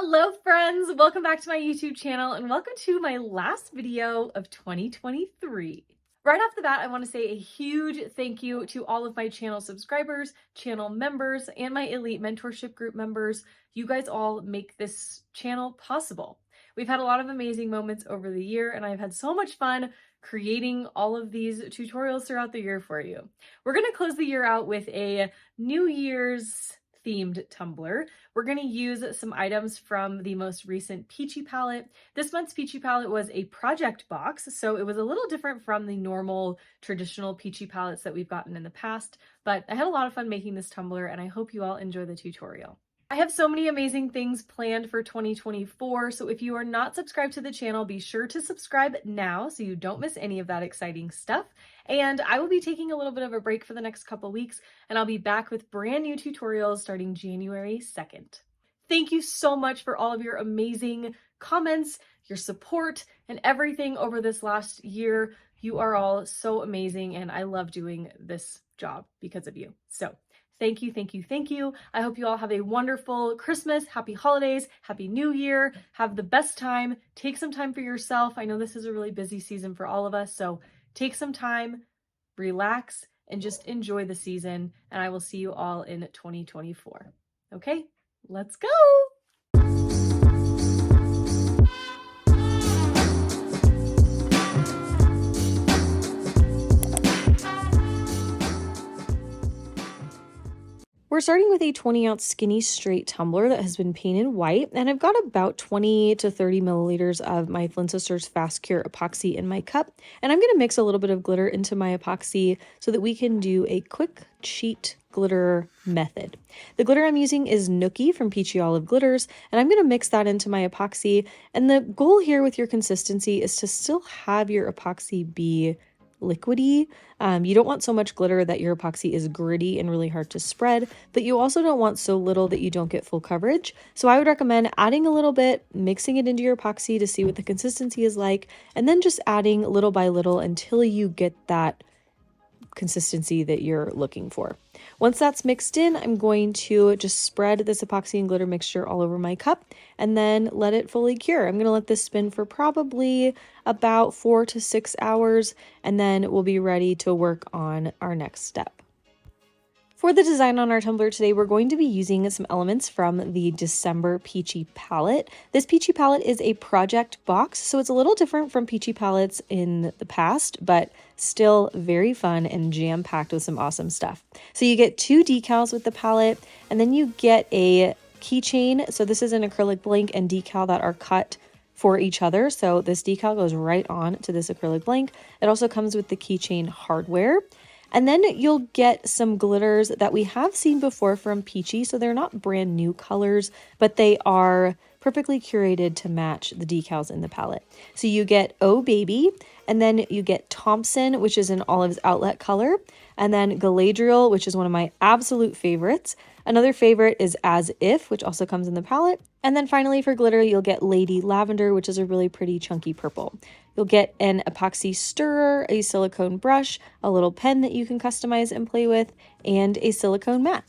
Hello friends, welcome back to my YouTube channel and welcome to my last video of 2023. Right off the bat, I want to say a huge thank you to all of my channel subscribers, channel members, and my elite mentorship group members. You guys all make this channel possible. We've had a lot of amazing moments over the year and I've had so much fun creating all of these tutorials throughout the year for you. We're going to close the year out with a New Year's themed tumbler. We're going to use some items from the most recent Peachy palette. This month's Peachy palette was a project box, so it was a little different from the normal traditional Peachy palettes that we've gotten in the past, but I had a lot of fun making this tumbler and I hope you all enjoy the tutorial. I have so many amazing things planned for 2024, so if you are not subscribed to the channel, be sure to subscribe now so you don't miss any of that exciting stuff. And I will be taking a little bit of a break for the next couple weeks, and I'll be back with brand new tutorials starting January 2nd. Thank you so much for all of your amazing comments, your support, and everything over this last year. You are all so amazing, and I love doing this job because of you. So thank you, thank you, thank you. I hope you all have a wonderful Christmas, happy holidays, happy New Year. Have the best time. Take some time for yourself. I know this is a really busy season for all of us, so take some time, relax, and just enjoy the season. And I will see you all in 2024. Okay, let's go. We're starting with a 20-ounce skinny straight tumbler that has been painted white, and I've got about 20 to 30 milliliters of my Flynn Sisters Fast Cure epoxy in my cup, and I'm going to mix a little bit of glitter into my epoxy so that we can do a quick cheat glitter method. The glitter I'm using is Nookie from Peachy Olive Glitters, and I'm going to mix that into my epoxy, and the goal here with your consistency is to still have your epoxy be liquidy. You don't want so much glitter that your epoxy is gritty and really hard to spread, but you also don't want so little that you don't get full coverage. So I would recommend adding a little bit, mixing it into your epoxy to see what the consistency is like, and then just adding little by little until you get that consistency that you're looking for. Once that's mixed in, I'm going to just spread this epoxy and glitter mixture all over my cup and then let it fully cure. I'm going to let this spin for probably about 4 to 6 hours, and then we'll be ready to work on our next step. For the design on our tumbler today, we're going to be using some elements from the December Peachy palette. This Peachy palette is a project box, so it's a little different from Peachy palettes in the past, but still very fun and jam-packed with some awesome stuff. So you get 2 decals with the palette, and then you get a keychain. So this is an acrylic blank and decal that are cut for each other. So this decal goes right on to this acrylic blank. It also comes with the keychain hardware. And then you'll get some glitters that we have seen before from Peachy. So they're not brand new colors, but they are perfectly curated to match the decals in the palette. So you get Oh Baby, and then you get Thompson, which is an Olive's Outlet color, and then Galadriel, which is one of my absolute favorites. Another favorite is As If, which also comes in the palette. And then finally for glitter, you'll get Lady Lavender, which is a really pretty chunky purple. You'll get an epoxy stirrer, a silicone brush, a little pen that you can customize and play with, and a silicone mat.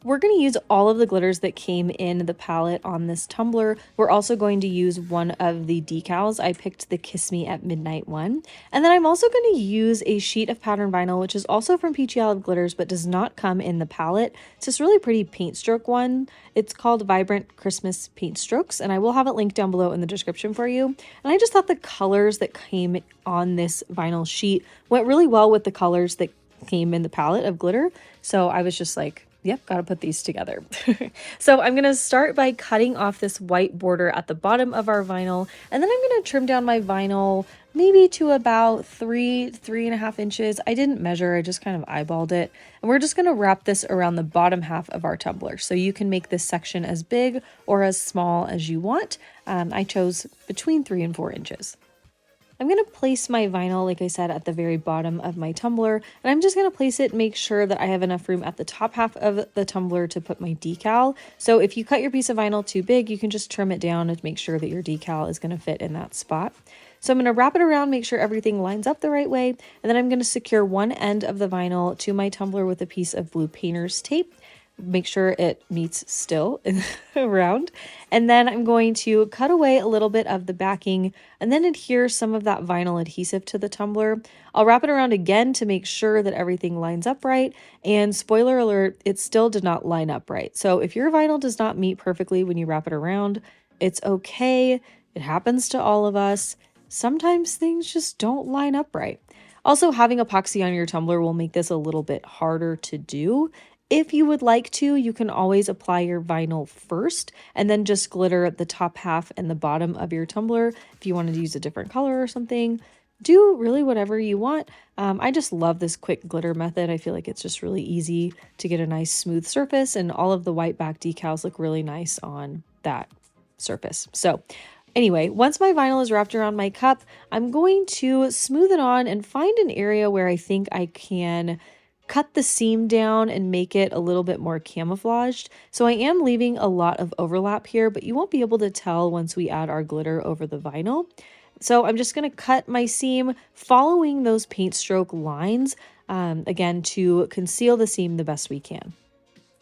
We're going to use all of the glitters that came in the palette on this tumbler. We're also going to use one of the decals. I picked the Kiss Me at Midnight one. And then I'm also going to use a sheet of pattern vinyl, which is also from Peachy Olive Glitters, but does not come in the palette. It's this really pretty paint stroke one. It's called Vibrant Christmas Paint Strokes, and I will have it linked down below in the description for you. And I just thought the colors that came on this vinyl sheet went really well with the colors that came in the palette of glitter. So I was just like, yep, gotta put these together. So I'm gonna start by cutting off this white border at the bottom of our vinyl, and then I'm gonna trim down my vinyl maybe to about 3.5 inches. I didn't measure, I just kind of eyeballed it. And we're just gonna wrap this around the bottom half of our tumbler. So you can make this section as big or as small as you want. I chose between 3 and 4 inches. I'm going to place my vinyl, like I said, at the very bottom of my tumbler, and I'm just going to place it, make sure that I have enough room at the top half of the tumbler to put my decal. So if you cut your piece of vinyl too big, you can just trim it down and make sure that your decal is going to fit in that spot. So I'm going to wrap it around, make sure everything lines up the right way, and then I'm going to secure one end of the vinyl to my tumbler with a piece of blue painter's tape. Make sure it meets still around. And then I'm going to cut away a little bit of the backing and then adhere some of that vinyl adhesive to the tumbler. I'll wrap it around again to make sure that everything lines up right. And spoiler alert, it still did not line up right. So if your vinyl does not meet perfectly when you wrap it around, it's okay. It happens to all of us. Sometimes things just don't line up right. Also, having epoxy on your tumbler will make this a little bit harder to do. If you would like to, you can always apply your vinyl first and then just glitter the top half and the bottom of your tumbler. If you wanted to use a different color or something, do really whatever you want. I just love this quick glitter method. I feel like it's just really easy to get a nice smooth surface, and all of the white back decals look really nice on that surface. So anyway, once my vinyl is wrapped around my cup, I'm going to smooth it on and find an area where I think I can cut the seam down and make it a little bit more camouflaged. So I am leaving a lot of overlap here, but you won't be able to tell once we add our glitter over the vinyl. So I'm just going to cut my seam following those paint stroke lines, again, to conceal the seam the best we can.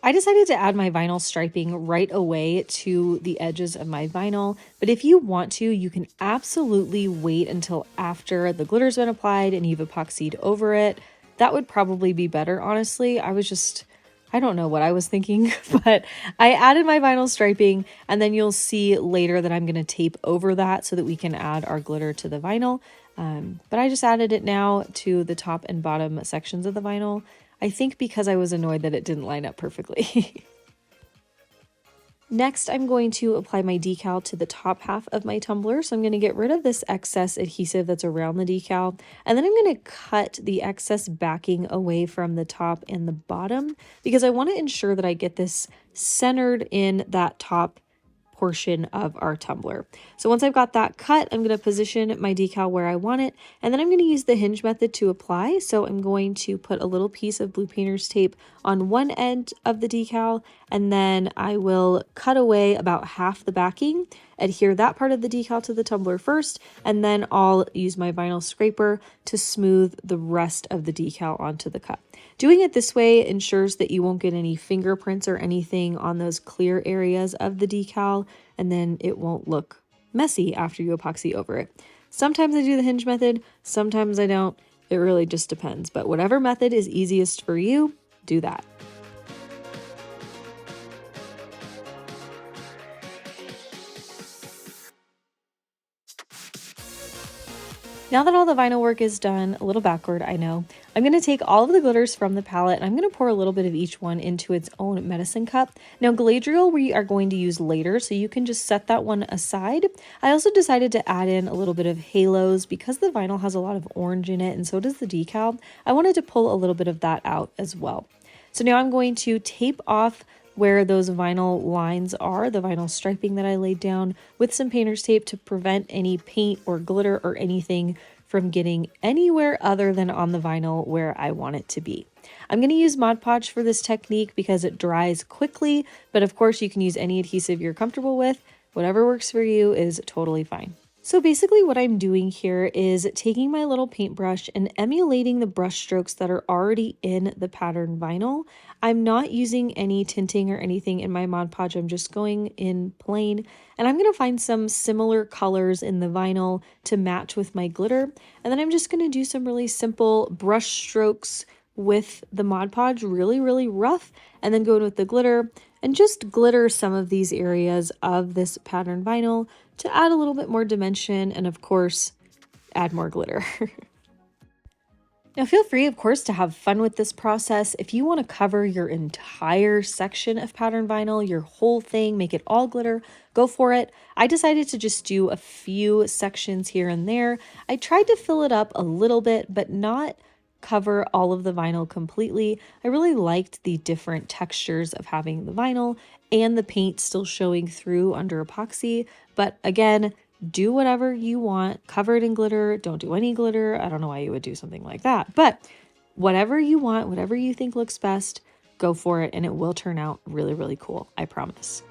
I decided to add my vinyl striping right away to the edges of my vinyl, but if you want to, you can absolutely wait until after the glitter's been applied and you've epoxied over it. That would probably be better, honestly. I don't know what I was thinking, but I added my vinyl striping, and then you'll see later that I'm going to tape over that so that we can add our glitter to the vinyl. But I just added it now to the top and bottom sections of the vinyl. I think because I was annoyed that it didn't line up perfectly. Next, I'm going to apply my decal to the top half of my tumbler. So I'm going to get rid of this excess adhesive that's around the decal. And then I'm going to cut the excess backing away from the top and the bottom because I want to ensure that I get this centered in that top portion of our tumbler. So once I've got that cut, I'm going to position my decal where I want it, and then I'm going to use the hinge method to apply. So I'm going to put a little piece of blue painter's tape on one end of the decal, and then I will cut away about half the backing, adhere that part of the decal to the tumbler first, and then I'll use my vinyl scraper to smooth the rest of the decal onto the cup. Doing it this way ensures that you won't get any fingerprints or anything on those clear areas of the decal, and then it won't look messy after you epoxy over it. Sometimes I do the hinge method, sometimes I don't. It really just depends, but whatever method is easiest for you, do that. Now that all the vinyl work is done, a little backward, I know, I'm going to take all of the glitters from the palette and I'm going to pour a little bit of each one into its own medicine cup. Now Galadriel we are going to use later, so you can just set that one aside. I also decided to add in a little bit of halos because the vinyl has a lot of orange in it and so does the decal. I wanted to pull a little bit of that out as well. So now I'm going to tape off where those vinyl lines are, the vinyl striping that I laid down with some painter's tape to prevent any paint or glitter or anything from getting anywhere other than on the vinyl where I want it to be. I'm going to use Mod Podge for this technique because it dries quickly, but of course you can use any adhesive you're comfortable with. Whatever works for you is totally fine. So basically what I'm doing here is taking my little paintbrush and emulating the brush strokes that are already in the pattern vinyl. I'm not using any tinting or anything in my Mod Podge. I'm just going in plain, and I'm going to find some similar colors in the vinyl to match with my glitter. And then I'm just going to do some really simple brush strokes with the Mod Podge, really rough, and then go in with the glitter and just glitter some of these areas of this pattern vinyl to add a little bit more dimension and of course add more glitter. Now feel free, of course, to have fun with this process. If you want to cover your entire section of pattern vinyl, your whole thing, make it all glitter, go for it. I decided to just do a few sections here and there. I tried to fill it up a little bit, but not cover all of the vinyl completely. I really liked the different textures of having the vinyl and the paint still showing through under epoxy. But again, do whatever you want. Cover it in glitter. Don't do any glitter. I don't know why you would do something like that. But whatever you want, whatever you think looks best, go for it and it will turn out really cool. I promise.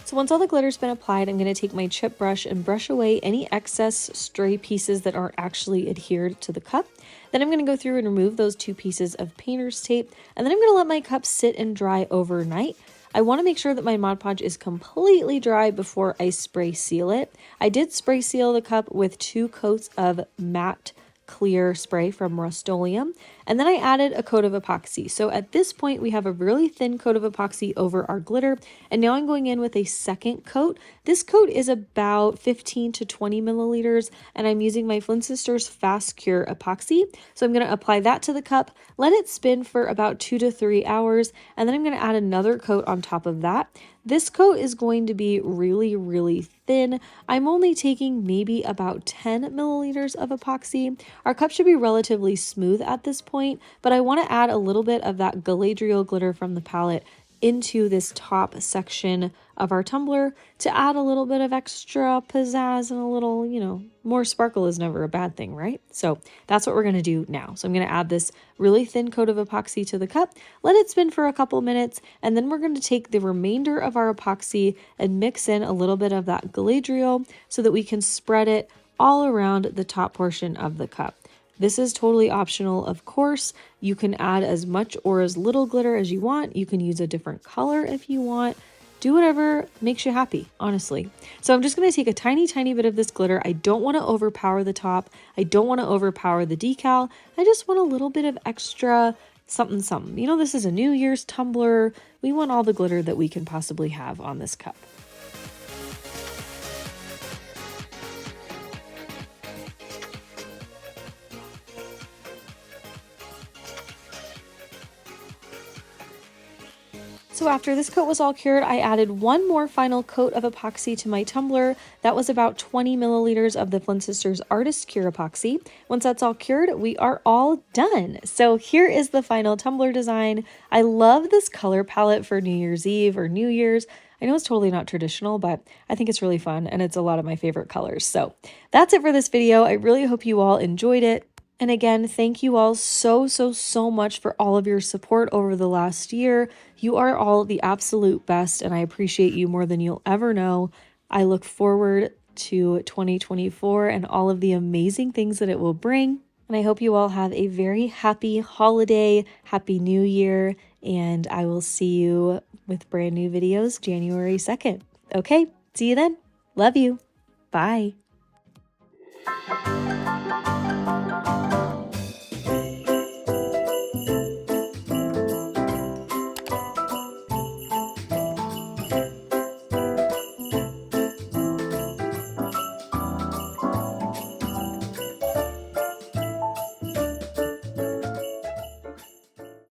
So once all the glitter's been applied, I'm going to take my chip brush and brush away any excess stray pieces that aren't actually adhered to the cup. Then I'm going to go through and remove those 2 pieces of painter's tape, and then I'm going to let my cup sit and dry overnight. I want to make sure that my Mod Podge is completely dry before I spray seal it. I did spray seal the cup with 2 coats of matte clear spray from Rust-Oleum, and then I added a coat of epoxy. So at this point we have a really thin coat of epoxy over our glitter, and now I'm going in with a second coat. This coat is about 15 to 20 milliliters, and I'm using my Flynn Sisters Fast Cure epoxy. So I'm going to apply that to the cup, let it spin for about 2 to 3 hours, and then I'm going to add another coat on top of that. This coat is going to be really, really thin. I'm only taking maybe about 10 milliliters of epoxy. Our cup should be relatively smooth at this point, but I want to add a little bit of that Galadriel glitter from the palette into this top section of our tumbler to add a little bit of extra pizzazz and a little, more sparkle is never a bad thing, right? So that's what we're going to do now. So I'm going to add this really thin coat of epoxy to the cup, let it spin for a couple minutes, and then we're going to take the remainder of our epoxy and mix in a little bit of that Galadriel so that we can spread it all around the top portion of the cup. This is totally optional, of course. You can add as much or as little glitter as you want. You can use a different color if you want. Do whatever makes you happy, honestly. So I'm just going to take a tiny, tiny bit of this glitter. I don't want to overpower the top. I don't want to overpower the decal. I just want a little bit of extra something, something. This is a New Year's tumbler. We want all the glitter that we can possibly have on this cup. So after this coat was all cured, I added one more final coat of epoxy to my tumbler. That was about 20 milliliters of the Flynn Sisters Artist Cure epoxy. Once that's all cured, we are all done. So here is the final tumbler design. I love this color palette for New Year's Eve or New Year's. I know it's totally not traditional, but I think it's really fun and it's a lot of my favorite colors. So that's it for this video. I really hope you all enjoyed it. And again, thank you all so much for all of your support over the last year. You are all the absolute best, and I appreciate you more than you'll ever know. I look forward to 2024 and all of the amazing things that it will bring. And I hope you all have a very happy holiday, happy new year, and I will see you with brand new videos January 2nd. Okay, see you then. Love you. Bye.